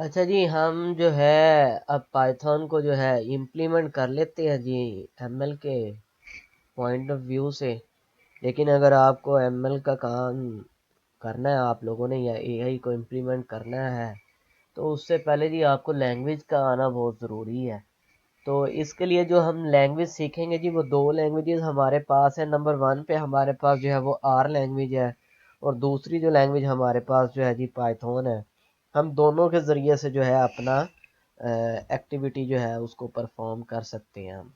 अच्छा जी, हम जो है अब पाइथन को जो है इम्प्लीमेंट कर लेते हैं जी एमएल के पॉइंट ऑफ व्यू से। लेकिन अगर आपको एमएल का काम करना है आप लोगों ने या एआई को इम्प्लीमेंट करना है तो उससे पहले जी आपको लैंग्वेज का आना बहुत ज़रूरी है। तो इसके लिए जो हम लैंग्वेज सीखेंगे जी वो दो लैंग्वेजेस हमारे पास है। नंबर वन पे हमारे पास जो है वो आर लैंग्वेज है और दूसरी जो लैंग्वेज हमारे पास जो है जी पाइथन है। हम दोनों के ज़रिए से जो है अपना एक्टिविटी जो है उसको परफॉर्म कर सकते हैं हम।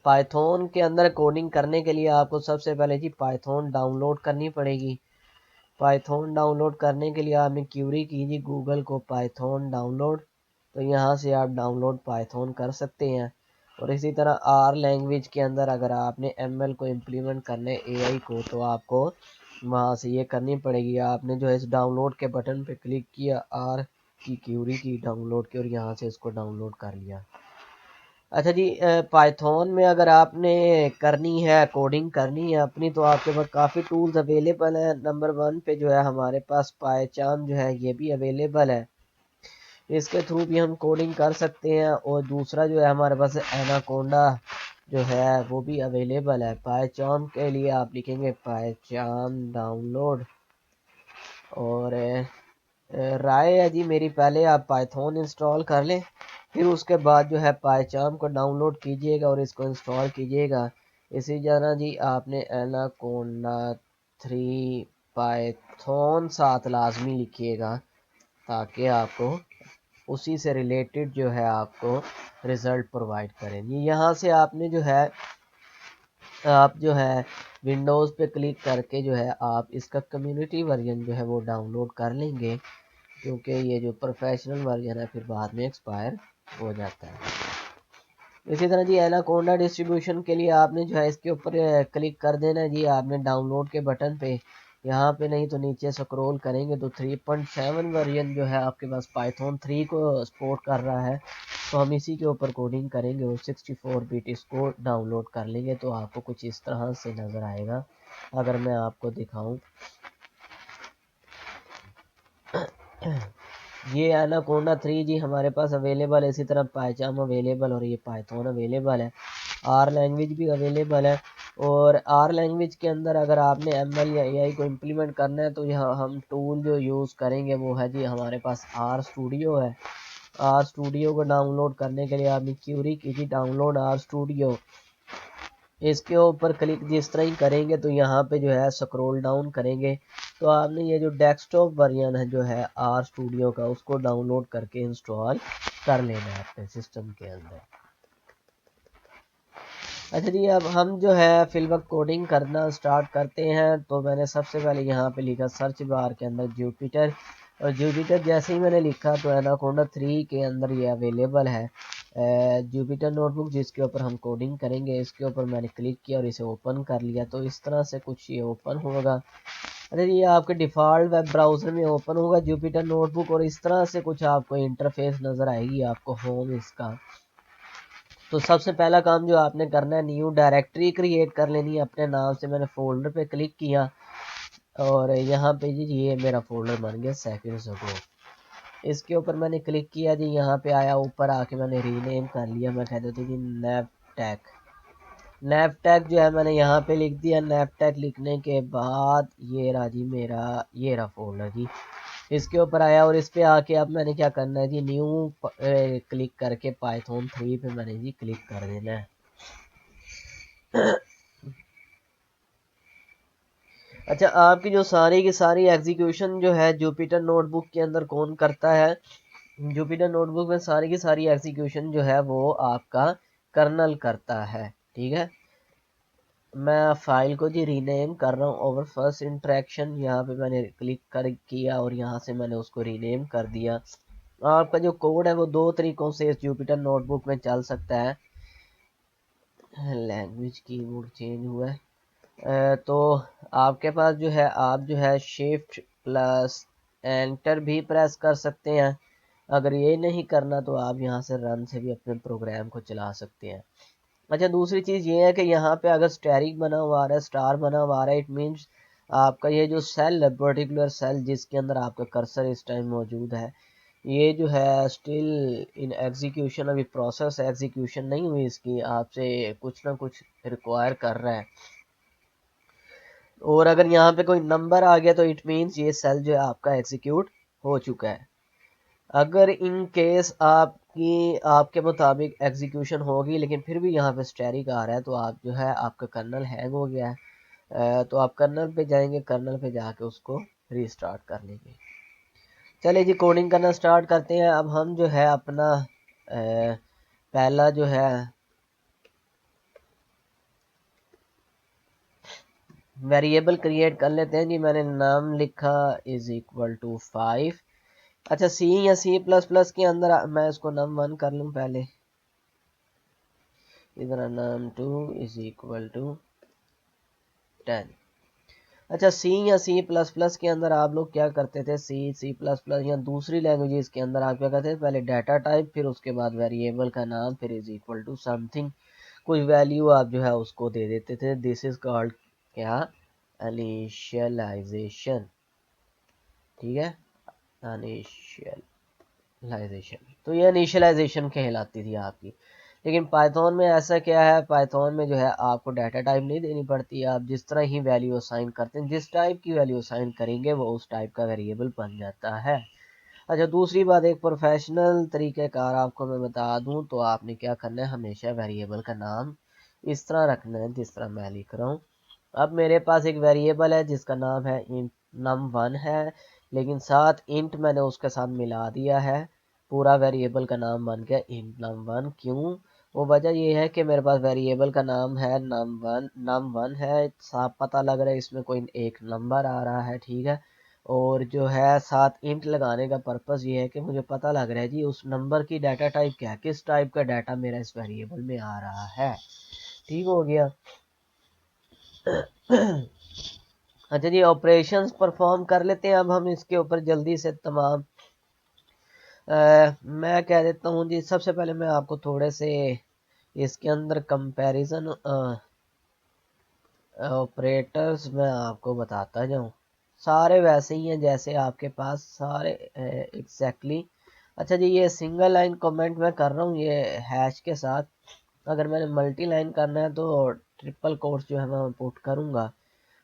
पाइथन के अंदर कोडिंग करने के लिए आपको सबसे पहले जी पाइथन डाउनलोड करनी पड़ेगी। पाइथन डाउनलोड करने के लिए आपने क्यूरी कीजिए गूगल को पाइथन डाउनलोड, तो यहाँ से आप डाउनलोड पाइथन कर सकते हैं। और इसी तरह आर लैंग्वेज के अंदर अगर आपने एमएल को इम्प्लीमेंट करने एआई को तो आपको वहाँ से ये करनी पड़ेगी। आपने जो है इस डाउनलोड के बटन पे क्लिक किया, आर की क्यूरी की डाउनलोड की और यहाँ से इसको डाउनलोड कर लिया। अच्छा जी, पाइथन में अगर आपने करनी है कोडिंग करनी है अपनी तो आपके पास काफ़ी टूल्स अवेलेबल हैं। नंबर वन पे जो है हमारे पास पाइचान जो है ये भी अवेलेबल है, इसके थ्रू भी हम कोडिंग कर सकते हैं। और दूसरा जो है हमारे पास एनाकोंडा जो है वो भी अवेलेबल है। पाइचान के लिए आप लिखेंगे पाइचान डाउनलोड और राय है जी मेरी पहले आप पाइथन इंस्टॉल कर लें, फिर उसके बाद जो है पाइचाम को डाउनलोड कीजिएगा और इसको इंस्टॉल कीजिएगा। इसी तरह जी आपने एनाकोंडा 3 पाइथन साथ लाजमी लिखिएगा ताकि आपको उसी से रिलेटेड जो है आपको रिज़ल्ट प्रोवाइड करें जी। यहाँ से आपने जो है आप जो है विंडोज़ पे क्लिक करके जो है आप इसका कम्युनिटी वर्जन जो है वो डाउनलोड कर लेंगे, क्योंकि ये जो प्रोफेशनल वर्जन है फिर बाद में एक्सपायर हो जाता है। इसी तरह जी एनाकोंडा डिस्ट्रीब्यूशन के लिए आपने जो है इसके ऊपर क्लिक कर देना है जी। आपने डाउनलोड के बटन पे यहाँ पे नहीं तो नीचे स्क्रॉल करेंगे तो 3.7 वर्जन जो है आपके पास पाइथन 3 को सपोर्ट कर रहा है, तो हम इसी के ऊपर कोडिंग करेंगे और 64 बिट इसको डाउनलोड कर लेंगे। तो आपको कुछ इस तरह से नज़र आएगा अगर मैं आपको दिखाऊं। ये एनाकोंडा 3 जी हमारे पास अवेलेबल है, इसी तरह पाइचाम अवेलेबल और ये पाइथन अवेलेबल है। आर लैंग्वेज भी अवेलेबल है। और आर लैंग्वेज के अंदर अगर आपने एमएल या एआई को इम्प्लीमेंट करना है तो यहाँ हम टूल जो यूज़ करेंगे वो है जी हमारे पास आर स्टूडियो है। आर स्टूडियो को डाउनलोड करने के लिए आपने क्यूरी कीजिए डाउनलोड आर स्टूडियो, इसके ऊपर क्लिक जिस तरह ही करेंगे तो यहाँ पे जो है स्क्रॉल डाउन करेंगे तो आपने ये जो डेस्कटॉप वर्जन है जो है आर स्टूडियो का उसको डाउनलोड करके इंस्टॉल कर लेना है अपने सिस्टम के अंदर। अच्छा जी, अब हम जो है फिल वक्त कोडिंग करना स्टार्ट करते हैं। तो मैंने सबसे पहले यहाँ पे लिखा सर्च बार के अंदर जुपिटर, और जुपिटर जैसे ही मैंने लिखा तो एनाकोंडा 3 के अंदर ये अवेलेबल है जुपिटर नोटबुक जिसके ऊपर हम कोडिंग करेंगे। इसके ऊपर मैंने क्लिक किया और इसे ओपन कर लिया तो इस तरह से कुछ ये ओपन होगा। अच्छा ये आपके डिफ़ॉल्ट वेब ब्राउज़र में ओपन होगा जुपिटर नोटबुक और इस तरह से कुछ आपको इंटरफेस नज़र आएगी आपको होम इसका। तो सबसे पहला काम जो आपने करना है न्यू डायरेक्टरी क्रिएट कर लेनी है अपने नाम से। मैंने फोल्डर पे क्लिक किया और यहाँ पे जी ये मेरा फोल्डर बन गया सेकंड्स अगो। इसके ऊपर मैंने क्लिक किया जी, यहाँ पे आया ऊपर आके मैंने रीनेम कर लिया। मैं कह देता हूँ जी नैपटैक। नैपटैक जो है मैंने यहाँ पे लिख दिया। नैपटैक लिखने के बाद ये रहा जी मेरा ये रहा फोल्डर जी। इसके ऊपर आया और इस पे आके अब मैंने क्या करना है जी न्यू क्लिक करके पाइथन 3 पे मैंने जी क्लिक कर देना है। अच्छा आपकी जो सारी की सारी एग्जीक्यूशन जो है जुपिटर नोटबुक के अंदर कौन करता है? जुपिटर नोटबुक में सारी की सारी एग्जीक्यूशन जो है वो आपका कर्नल करता है। ठीक है, मैं फाइल को जी रीनेम कर रहा हूँ ओवर फर्स्ट इंटरेक्शन। यहाँ पे मैंने क्लिक कर किया और यहाँ से मैंने उसको रीनेम कर दिया। आपका जो कोड है वो दो तरीकों से इस जुपिटर नोटबुक में चल सकता है। लैंग्वेज कीबोर्ड चेंज हुआ है तो आपके पास जो है आप जो है शिफ्ट प्लस एंटर भी प्रेस कर सकते हैं। अगर ये नहीं करना तो आप यहाँ से रन से भी अपने प्रोग्राम को चला सकते हैं। अच्छा दूसरी चीज़ ये है कि यहाँ पे अगर स्टेरिक बना हुआ आ रहा है, स्टार बना हुआ आ रहा है, इट मीन्स आपका ये जो सेल है, पर्टिकुलर सेल जिसके अंदर आपका कर्सर इस टाइम मौजूद है, ये जो है स्टिल इन एग्जीक्यूशन, अभी प्रोसेस एग्जीक्यूशन नहीं हुई इसकी, आपसे कुछ ना कुछ रिक्वायर कर रहा है। और अगर यहाँ पे कोई नंबर आ गया तो इट मीन्स ये सेल जो है आपका एग्जीक्यूट हो चुका है। अगर इन केस आपके मुताबिक एग्जीक्यूशन होगी लेकिन फिर भी यहाँ पे स्टैटिक आ रहा है तो आप जो है आपका कर्नल हैंग हो गया है, तो आप कर्नल पे जाएंगे, कर्नल पे जाके उसको रीस्टार्ट कर लेंगे। चलिए जी कोडिंग करना स्टार्ट करते हैं। अब हम जो है अपना पहला जो है वेरिएबल क्रिएट कर लेते हैं जी। मैंने नाम लिखा इज इक्वल टू 5। अच्छा सी या सी प्लस प्लस के अंदर मैं इसको num1 कर लूँ पहले, इधर num2 इज इक्वल टू 10। अच्छा सी या सी प्लस प्लस के अंदर आप लोग क्या करते थे, सी सी प्लस प्लस या दूसरी लैंग्वेजेस के अंदर आप क्या करते थे, पहले डाटा टाइप, फिर उसके बाद वेरिएबल का नाम, फिर इज इक्वल टू समथिंग, कोई वैल्यू आप जो है उसको दे देते थे। दिस इज कॉल्ड क्या, इनिशियलाइजेशन। ठीक है, इनिशियलाइजेशन, तो ये इनिशियलाइजेशन कहलाती थी आपकी। लेकिन पाइथन में ऐसा क्या है, पाइथन में जो है आपको डाटा टाइप नहीं देनी पड़ती, आप जिस तरह ही वैल्यू असाइन करते हैं, जिस टाइप की वैल्यू असाइन करेंगे वो उस टाइप का वेरिएबल बन जाता है। अच्छा दूसरी बात, एक प्रोफेशनल तरीक़ेकार आपको मैं बता दूं तो आपने क्या करना है, हमेशा वेरिएबल का नाम इस तरह रखना है जिस तरह मैं लिख रहा हूँ। अब मेरे पास एक वेरिएबल है जिसका नाम है इंट num1 है, लेकिन साथ इंट मैंने उसके साथ मिला दिया है, पूरा वेरिएबल का नाम बन गया इंट num1। क्यों, वो वजह ये है कि मेरे पास वेरिएबल का नाम है num1 है, साफ पता लग रहा है इसमें कोई एक नंबर आ रहा है। ठीक है, और जो है साथ इंट लगाने का पर्पस ये है कि मुझे पता लग रहा है जी उस नंबर की डाटा टाइप क्या है, किस टाइप का डाटा मेरा इस वेरिएबल में आ रहा है। ठीक हो गया। अच्छा जी ऑपरेशंस परफॉर्म कर लेते हैं अब हम इसके ऊपर जल्दी से तमाम। मैं कह देता हूँ जी, सबसे पहले मैं आपको थोड़े से इसके अंदर कंपैरिजन ऑपरेटर्स मैं आपको बताता जाऊँ। सारे वैसे ही हैं जैसे आपके पास सारे एग्जैक्टली। अच्छा जी ये सिंगल लाइन कमेंट मैं कर रहा हूँ ये हैश के साथ, अगर मैंने मल्टी लाइन करना है तो ट्रिपल कोट्स जो है मैं पुट करूँगा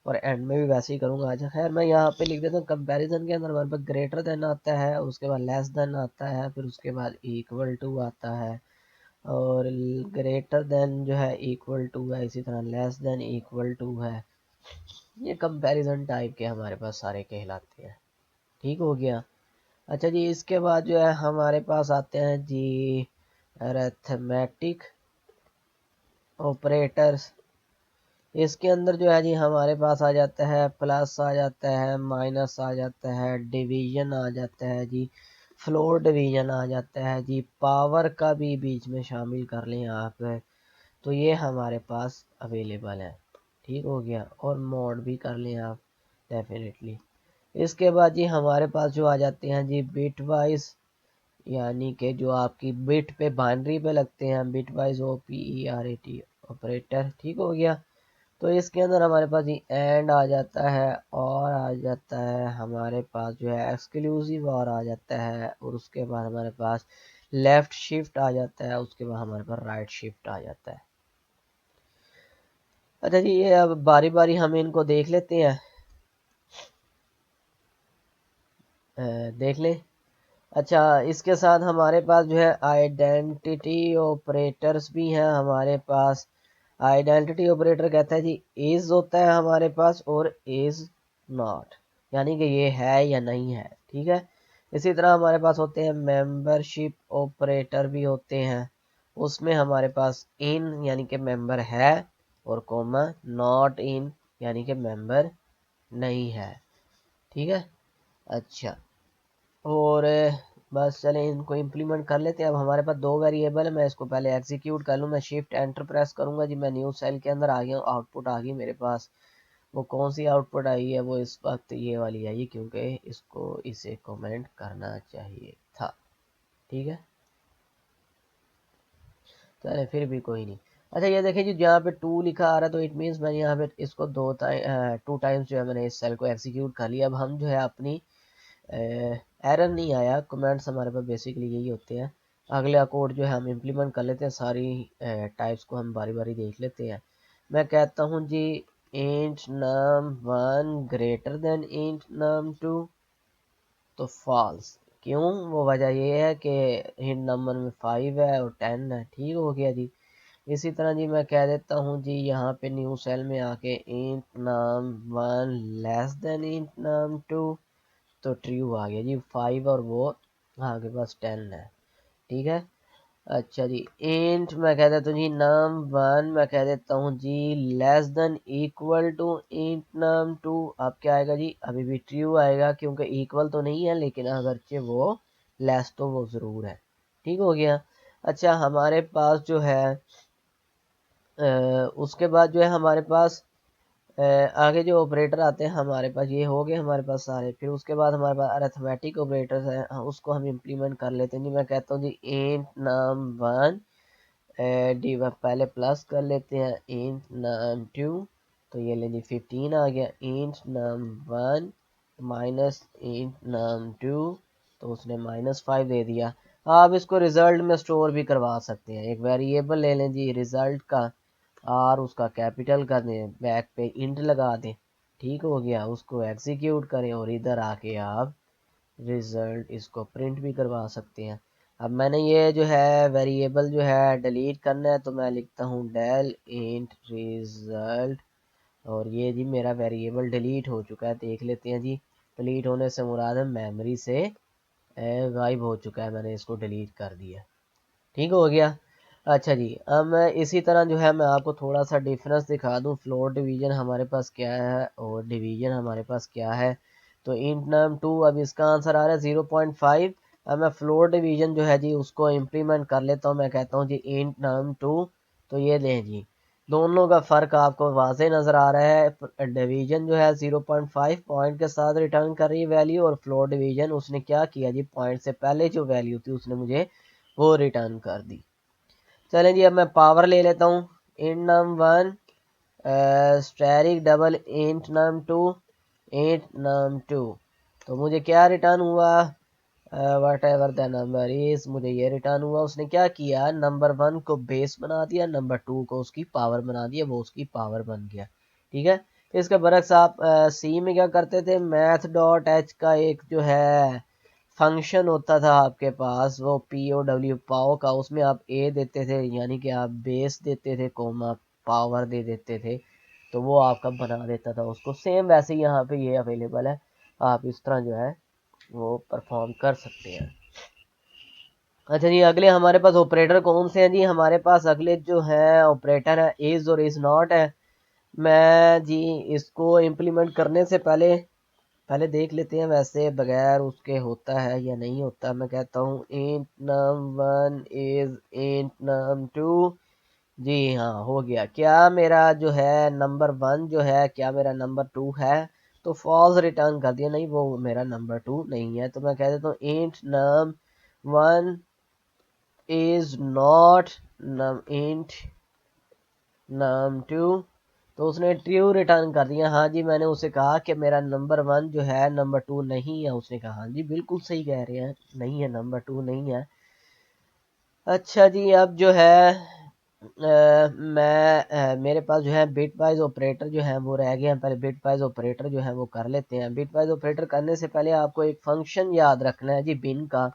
और एंड में भी वैसे ही करूँगा। अच्छा खैर मैं यहाँ पे लिख देता हूँ कंपैरिजन के अंदर हमारे पास ग्रेटर देन आता है, उसके बाद लेस देन आता है, फिर उसके बाद इक्वल टू आता है, और ग्रेटर देन जो है इक्वल टू है, इसी तरह लेस देन इक्वल टू है। ये कंपैरिजन टाइप के हमारे पास सारे कहलाते हैं। ठीक हो गया। अच्छा जी इसके बाद जो है हमारे पास आते हैं जी अरिथमेटिक ऑपरेटर्स। इसके अंदर जो है जी हमारे पास आ जाता है प्लस, आ जाता है माइनस, आ जाता है डिवीजन, आ जाता है जी फ्लोर डिवीजन, आ जाता है जी पावर का भी बीच में शामिल कर लें आप, तो ये हमारे पास अवेलेबल है। ठीक हो गया, और मोड भी कर लें आप डेफिनेटली। इसके बाद जी हमारे पास जो आ जाते हैं जी बिट वाइज, यानी कि जो आपकी बिट पे बाइनरी पे लगते हैं, बिट वाइज OPERAT ऑपरेटर। ठीक हो गया। तो इसके अंदर हमारे पास ये एंड आ जाता है, और आ जाता है हमारे पास जो है एक्सक्लूसिव और आ जाता है, और उसके बाद हमारे पास लेफ्ट शिफ्ट आ जाता है, उसके बाद हमारे पास राइट शिफ्ट आ जाता है। अच्छा जी ये अब बारी बारी हम इनको देख लेते हैं, देख लें। अच्छा इसके साथ हमारे पास जो है आइडेंटिटी ऑपरेटर्स भी हैं हमारे पास। आइडेंटिटी ऑपरेटर कहता है जी इज होता है हमारे पास, और इज नॉट, यानी कि ये है या नहीं है। ठीक है, इसी तरह हमारे पास होते हैं मेंबरशिप ऑपरेटर भी होते हैं, उसमें हमारे पास इन यानी कि मेंबर है, और कोमा नॉट इन यानी कि मेंबर नहीं है। ठीक है। अच्छा, और बस चलें इनको इम्प्लीमेंट कर लेते हैं। अब हमारे पास दो वेरिएबल है, मैं इसको पहले एग्जीक्यूट कर लूँ। मैं शिफ्ट एंटर प्रेस करूँगा जी, मैं न्यू सेल के अंदर आ गया हूँ, आउटपुट आ गई मेरे पास। वो कौन सी आउटपुट आई है, वो इस वक्त ये वाली आई, क्योंकि इसको इसे कमेंट करना चाहिए था। ठीक है, चले फिर भी कोई नहीं। अच्छा ये देखिए जी, जहाँ पे 2 लिखा आ रहा है तो इट मीन्स मैंने यहाँ पे इसको 2 टाइम्स जो है मैंने इस सेल को एग्जीक्यूट कर लिया। अब हम जो है अपनी एरर नहीं आया, कमेंट्स हमारे पास बेसिकली यही होते हैं। अगला कोड जो है हम इम्प्लीमेंट कर लेते हैं, सारी टाइप्स को हम बारी बारी देख लेते हैं। मैं कहता हूँ जी int num1 greater than int num2, तो फॉल्स। क्यों? वो वजह ये है कि हिंट नंबर में 5 है और 10 है। ठीक हो गया जी। इसी तरह जी मैं कह देता हूँ जी यहाँ पे न्यू सेल में आके int num1 less than int num2, तो ट्रू आ गया जी 5 और वो आगे बस 10 है। ठीक है। अच्छा जी इंट मैं कह देता हूँ जी num1 मैं कह देता हूँ जी less than equal to int num2। अब क्या आएगा जी? अभी भी ट्रू आएगा क्योंकि इक्वल तो नहीं है, लेकिन अगरचे वो लेस तो वो ज़रूर है। ठीक हो गया। अच्छा हमारे पास जो है उसके बाद जो है हमारे पास आगे जो ऑपरेटर आते हैं हमारे पास, ये हो गए हमारे पास सारे। फिर उसके बाद हमारे पास अरिथमेटिक ऑपरेटर्स हैं, उसको हम इम्प्लीमेंट कर लेते हैं जी। मैं कहता हूँ जी इंट num1 पहले प्लस कर लेते हैं इंट num2, तो ये ले जी 15 आ गया। Int num1 minus int num2, तो उसने -5 दे दिया। आप इसको रिजल्ट में स्टोर भी करवा सकते हैं। एक वेरिएबल ले लें जी रिजल्ट का, और उसका कैपिटल कर दें, बैक पे इंट लगा दें। ठीक हो गया। उसको एग्जीक्यूट करें और इधर आके आप रिजल्ट इसको प्रिंट भी करवा सकते हैं। अब मैंने ये जो है वेरिएबल जो है डिलीट करना है, तो मैं लिखता हूँ del int result, और ये जी मेरा वेरिएबल डिलीट हो चुका है। देख लेते हैं जी। डिलीट होने से मुराद है मेमोरी से गायब हो चुका है, मैंने इसको डिलीट कर दिया। ठीक हो गया। अच्छा जी अब मैं इसी तरह जो है मैं आपको थोड़ा सा डिफरेंस दिखा दूं, फ्लोट डिवीजन हमारे पास क्या है और डिवीजन हमारे पास क्या है। तो इंट num2 अब इसका आंसर आ रहा है 0.5। अब मैं फ्लोट डिवीजन जो है जी उसको इम्प्लीमेंट कर लेता हूँ। मैं कहता हूँ जी इंट num2, तो ये दें जी दोनों का फ़र्क आपको वाजे नज़र आ रहा है। डिवीजन जो है 0.5 पॉइंट के साथ रिटर्न कर रही है वैल्यू, और फ्लोट डिवीजन उसने क्या किया जी, पॉइंट से पहले जो वैल्यू थी उसने मुझे वो रिटर्न कर दी। चलें जी अब मैं पावर ले लेता हूँ। Int num1 asterisk double int num2 int num2, तो मुझे क्या रिटर्न हुआ? What ever the number is, मुझे ये रिटर्न हुआ। उसने क्या किया? नंबर 1 को बेस बना दिया, नंबर 2 को उसकी पावर बना दिया, वो उसकी पावर बन गया। ठीक है। तो इसके बरक्स आप सी में क्या करते थे, मैथ डॉट एच का एक जो है फंक्शन होता था आपके पास, वो POW पाओ का, उसमें आप ए देते थे, यानी कि आप बेस देते थे, कोमा पावर दे देते थे, तो वो आपका बना देता था उसको। सेम वैसे ही यहाँ पे ये अवेलेबल है, आप इस तरह जो है वो परफॉर्म कर सकते हैं। अच्छा जी अगले हमारे पास ऑपरेटर कौन से हैं जी? हमारे पास अगले जो है ऑपरेटर है इज और इज नॉट है। मैं जी इसको इम्प्लीमेंट करने से पहले पहले देख लेते हैं वैसे बगैर उसके होता है या नहीं होता। मैं कहता हूँ int num1 is int num2। जी हाँ हो गया। क्या मेरा जो है नंबर 1 जो है क्या मेरा नंबर 2 है? तो फॉल्स रिटर्न कर दिया, नहीं वो मेरा नंबर 2 नहीं है। तो मैं कह देता हूँ int num1 is not int num2, तो उसने ट्रू रिटर्न कर दिया। हाँ जी मैंने उसे कहा कि मेरा नंबर 1 जो है नंबर 2 नहीं है, उसने कहा हाँ जी बिल्कुल सही कह रहे हैं, नहीं है, नंबर 2 नहीं है। अच्छा जी अब जो है मेरे पास जो है बिट वाइज ऑपरेटर जो है वो रह गए हैं। पहले बिट वाइज ऑपरेटर जो है वो कर लेते हैं। बिट वाइज ऑपरेटर करने से पहले आपको एक फंक्शन याद रखना है जी, बिन का।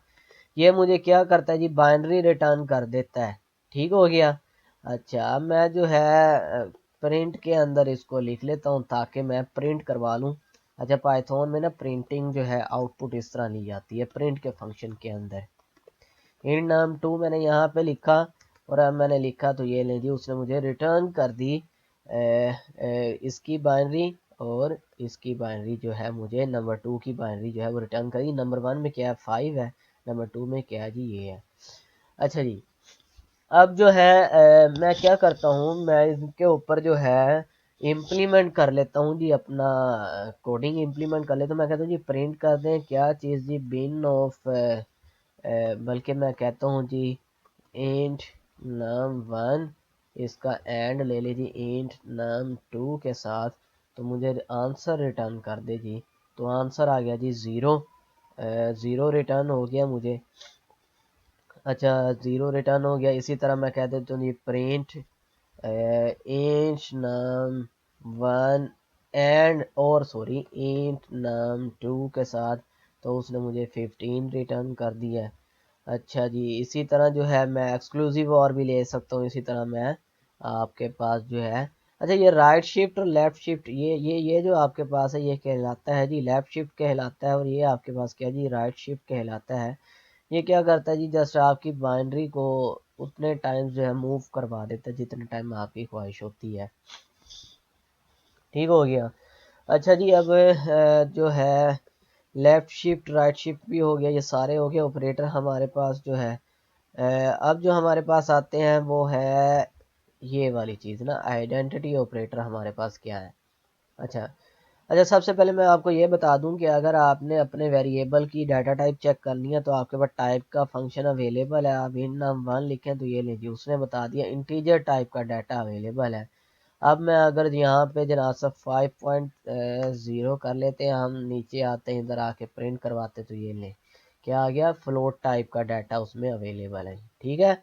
ये मुझे क्या करता है जी, बाइनरी रिटर्न कर देता है। ठीक हो गया। अच्छा अब मैं जो है प्रिंट के अंदर इसको लिख लेता हूँ ताकि मैं प्रिंट करवा लूँ। अच्छा पाइथन में ना प्रिंटिंग जो है आउटपुट इस तरह ली जाती है प्रिंट के फंक्शन के अंदर। इंट num2 मैंने यहाँ पे लिखा, और अब मैंने लिखा तो ये ले जी उसने मुझे रिटर्न कर दी इसकी बाइनरी, और इसकी बाइनरी जो है मुझे नंबर 2 की बाइनरी जो है वो रिटर्न करी। नंबर 1 में क्या है 5 है, नंबर 2 में क्या है जी ये है। अच्छा जी अब जो है मैं क्या करता हूँ, मैं इसके ऊपर जो है इम्प्लीमेंट कर लेता हूँ जी, अपना कोडिंग इम्प्लीमेंट कर लेता हूँ। मैं कहता हूँ जी प्रिंट कर दें क्या चीज़ जी, बिन ऑफ बल्कि मैं कहता हूँ जी इंट num1 इसका एंड ले लीजिए इंट num2 के साथ, तो मुझे आंसर रिटर्न कर दे जी। तो आंसर आ गया जी 0, 0 रिटर्न हो गया मुझे। अच्छा 0 रिटर्न हो गया। इसी तरह मैं कह देता हूँ जी प्रिंट इंट num1 एंड और सॉरी इंट num2 के साथ, तो उसने मुझे 15 रिटर्न कर दिया है। अच्छा जी, इसी तरह जो है मैं एक्सक्लूसिव और भी ले सकता हूँ। इसी तरह मैं आपके पास जो है, अच्छा ये राइट शिफ्ट और लेफ्ट शिफ्ट, ये जो आपके पास है ये कहलाता है जी लेफ्ट शिफ्ट कहलाता है, और ये आपके पास क्या जी राइट शिफ्ट कहलाता है। ये क्या करता है जी, जस्ट आपकी बाइनरी को उतने टाइम जो है मूव करवा देता है जितने टाइम आपकी ख्वाहिश होती है। ठीक हो गया। अच्छा जी, अब जो है लेफ्ट शिफ्ट राइट शिफ्ट भी हो गया, ये सारे हो गए ऑपरेटर हमारे पास जो है। अब जो हमारे पास आते हैं वो है ये वाली चीज़ ना, आइडेंटिटी ऑपरेटर हमारे पास क्या है। अच्छा अच्छा, सबसे पहले मैं आपको ये बता दूं कि अगर आपने अपने वेरिएबल की डाटा टाइप चेक करनी है तो आपके पास टाइप का फंक्शन अवेलेबल है। आप इन num1 लिखें तो ये लीजिए उसने बता दिया इंटीजर टाइप का डाटा अवेलेबल है। अब मैं अगर यहाँ पे जनाब सब 5.0 कर लेते हैं, हम नीचे आते हैं इधर आके प्रिंट करवाते, तो ये लें क्या आ गया, फ्लोट टाइप का डाटा उसमें अवेलेबल है। ठीक है,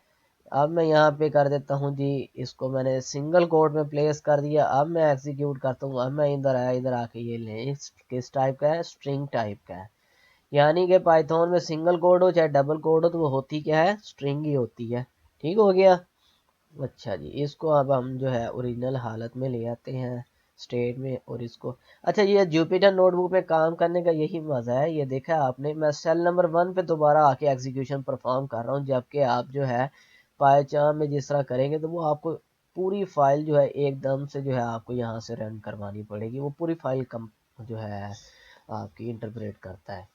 अब मैं यहाँ पे कर देता हूँ जी, इसको मैंने सिंगल कोड में प्लेस कर दिया। अब मैं एग्जीक्यूट करता हूँ, अब मैं इधर आया, इधर आके ये लें किस टाइप का है, स्ट्रिंग टाइप का है। यानी कि पाइथन में सिंगल कोड हो चाहे डबल कोड हो तो वो होती क्या है, स्ट्रिंग ही होती है। ठीक हो गया। अच्छा जी, इसको अब हम जो है ओरिजिनल हालत में ले आते हैं स्टेट में, और इसको अच्छा ये जुपिटर नोटबुक में काम करने का यही मज़ा है। ये देखा आपने, मैं सेल नंबर 1 पे दोबारा आके एग्जीक्यूशन परफॉर्म कर रहा हूँ, जबकि आप जो है पाइचाम में जिस तरह करेंगे तो वो आपको पूरी फाइल जो है एकदम से जो है आपको यहाँ से रन करवानी पड़ेगी। वो पूरी फाइल कम जो है आपकी इंटरप्रेट करता है,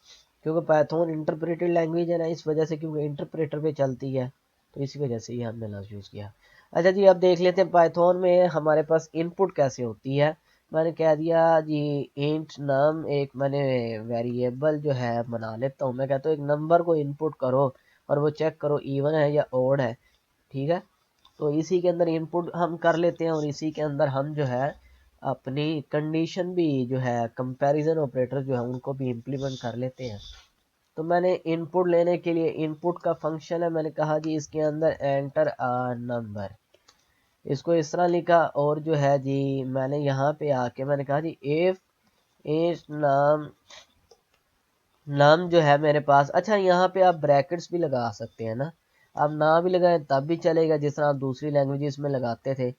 क्योंकि पाइथन इंटरप्रेटेड लैंग्वेज है ना, इस वजह से, क्योंकि इंटरप्रेटर पे चलती है, तो इसी वजह से ये हमने लफ्ज़ यूज़ किया। अच्छा जी, अब देख लेते हैं पाइथन में हमारे पास इनपुट कैसे होती है। मैंने कह दिया जी इंट नम, एक मैंने वेरिएबल जो है बना लेता हूँ। मैं कहता हूँ एक नंबर को इनपुट करो और वो चेक करो इवन है या ओड है। ठीक है, तो इसी के अंदर इनपुट हम कर लेते हैं, और इसी के अंदर हम जो है अपनी कंडीशन भी जो है कंपैरिजन ऑपरेटर जो है उनको भी इम्प्लीमेंट कर लेते हैं। तो मैंने इनपुट लेने के लिए इनपुट का फंक्शन है, मैंने कहा जी इसके अंदर एंटर अ नंबर, इसको इस तरह लिखा। और जो है जी मैंने यहाँ पे आके मैंने कहा जी इफ इस नाम नाम जो है मेरे पास, अच्छा यहाँ पे आप ब्रैकेट्स भी लगा सकते हैं ना, आप ना भी लगाएं तब भी चलेगा, जिस तरह आप दूसरी लैंग्वेजेस में लगाते थे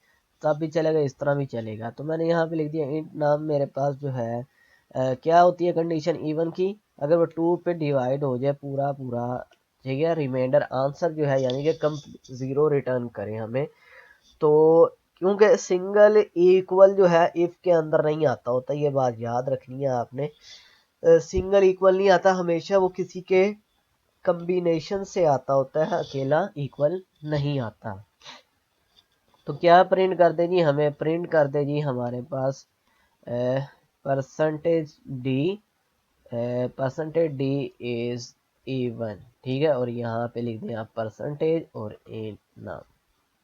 तब भी चलेगा, इस तरह भी चलेगा। तो मैंने यहाँ पे लिख दिया इंट नाम मेरे पास जो है क्या होती है कंडीशन इवन की, अगर वो 2 पे डिवाइड हो जाए पूरा पूरा, ठीक है, रिमाइंडर आंसर जो है यानी कि कम 0 रिटर्न करें हमें। तो क्योंकि सिंगल इक्वल जो है इफ के अंदर नहीं आता होता, ये बात याद रखनी है आपने। सिंगल इक्वल नहीं आता, हमेशा वो किसी के कम्बिनेशन से आता होता है, अकेला इक्वल नहीं आता। तो क्या प्रिंट कर दे जी, हमें प्रिंट कर दे जी हमारे पास percentage d, percentage d is even. ठीक है, और यहाँ पे लिख दें आप परसेंटेज और इन नाम,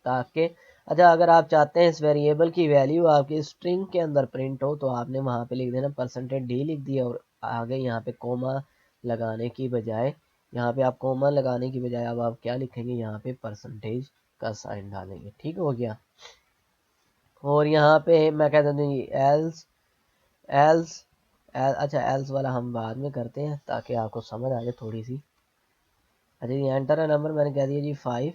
ताकि अच्छा अगर आप चाहते हैं इस वेरिएबल की वैल्यू आपकी स्ट्रिंग के अंदर प्रिंट हो तो आपने वहाँ पे लिख देना परसेंटेज डी लिख दिया, और आगे यहाँ पे कोमा लगाने की बजाय, यहाँ पे आप कोमा लगाने की बजाय अब आप क्या लिखेंगे, यहाँ पे परसेंटेज का साइन डालेंगे। ठीक हो गया। और यहाँ पे मैं कह देता हूँ एल्स एल्स अच्छा एल्स वाला हम बाद में करते हैं ताकि आपको समझ आ जाए थोड़ी सी। अच्छा ये एंटर नंबर मैंने कह दिया जी 5,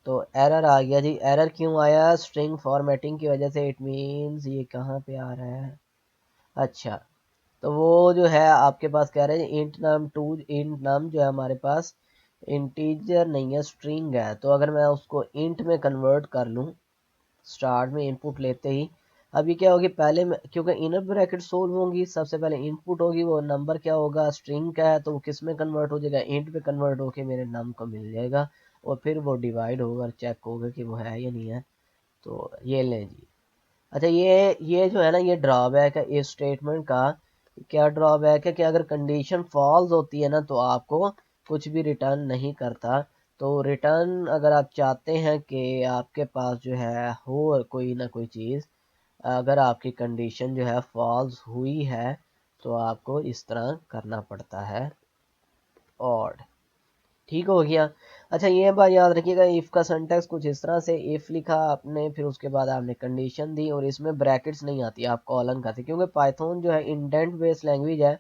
तो एरर आ गया जी। एरर क्यों आया, स्ट्रिंग फॉर्मेटिंग की वजह से। इट मीन्स ये कहाँ पे आ रहा है, अच्छा तो वो जो है आपके पास कह रहे हैं इंट नाम टू, इंट नाम जो है हमारे पास इंटीजर नहीं है, स्ट्रिंग है। तो अगर मैं उसको इंट में कन्वर्ट कर लूँ स्टार्ट में इनपुट लेते ही, अब ये क्या होगी, पहले में क्योंकि इनर ब्रैकेट सोल्व होंगी, सबसे पहले इनपुट होगी, वो नंबर क्या होगा, स्ट्रिंग का है, तो वो किस में कन्वर्ट हो जाएगा, इंट पे कन्वर्ट होके मेरे नम को मिल जाएगा, और फिर वो डिवाइड होगा और चेक होगा कि वो है या नहीं है। तो ये लें जी। अच्छा ये जो है ना, ये ड्रॉबैक है इस स्टेटमेंट का। क्या ड्रॉबैक है कि अगर कंडीशन फॉल्स होती है ना तो आपको कुछ भी रिटर्न नहीं करता। तो रिटर्न अगर आप चाहते हैं कि आपके पास जो है हो कोई ना कोई चीज़, अगर आपकी कंडीशन जो है फॉल्स हुई है तो आपको इस तरह करना पड़ता है और ठीक हो गया। अच्छा ये बात याद रखिएगा, इफ़ का सिंटैक्स कुछ इस तरह से, इफ़ लिखा आपने, फिर उसके बाद आपने कंडीशन दी और इसमें ब्रैकेट्स नहीं आती, आप कॉलन करते, क्योंकि पाइथन जो है इंडेंट बेस्ड लैंग्वेज है।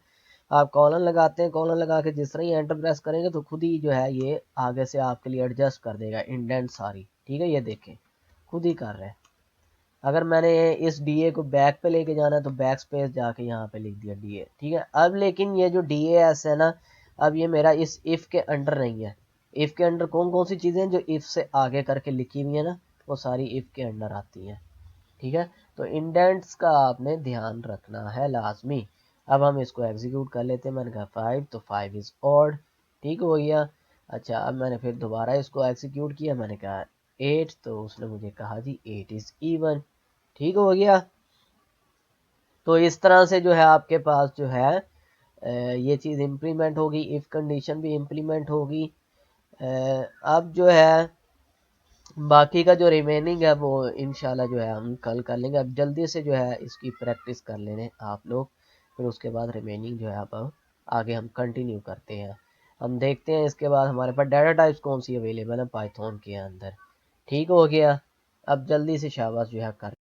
आप कॉलन लगाते हैं, कॉलन लगा के जिस तरह ही एंटर प्रेस करेंगे तो खुद ही जो है ये आगे से आपके लिए एडजस्ट कर देगा इंडेंट सारी। ठीक है, ये देखें खुद ही कर रहे हैं। अगर मैंने इस डी ए को बैक पे लेके जाना है तो बैक स्पेस जाके यहाँ पे लिख दिया डी ए। ठीक है, अब लेकिन ये जो डी एस है ना, अब ये मेरा इस इफ़ के अंडर नहीं है। इफ़ के अंडर कौन कौन सी चीज़ें जो इफ़ से आगे करके लिखी हुई है ना, वो सारी इफ़ के अंडर आती हैं। ठीक है, तो इंडेंट्स का आपने ध्यान रखना है लाजमी। अब हम इसको एग्जीक्यूट कर लेते हैं। मैंने कहा 5 तो 5 इज़ ऑड। ठीक हो गया। अच्छा, अब मैंने फिर दोबारा इसको एग्जीक्यूट किया, मैंने कहा 8 तो उसने मुझे कहा जी 8 इज़ इवन। ठीक हो गया। तो इस तरह से जो है आपके पास जो है ये चीज़ इम्प्लीमेंट होगी, इफ़ कंडीशन भी इम्प्लीमेंट होगी। अब जो है बाकी का जो रिमेनिंग है वो इंशाल्लाह जो है हम कल कर लेंगे। अब जल्दी से जो है इसकी प्रैक्टिस कर लेने आप लोग, फिर उसके बाद रिमेनिंग जो है अब आगे हम कंटिन्यू करते हैं। हम देखते हैं इसके बाद हमारे पास डाटा टाइप्स कौन सी अवेलेबल है पाइथन के अंदर। ठीक हो गया। अब जल्दी से शाबाश जो है कर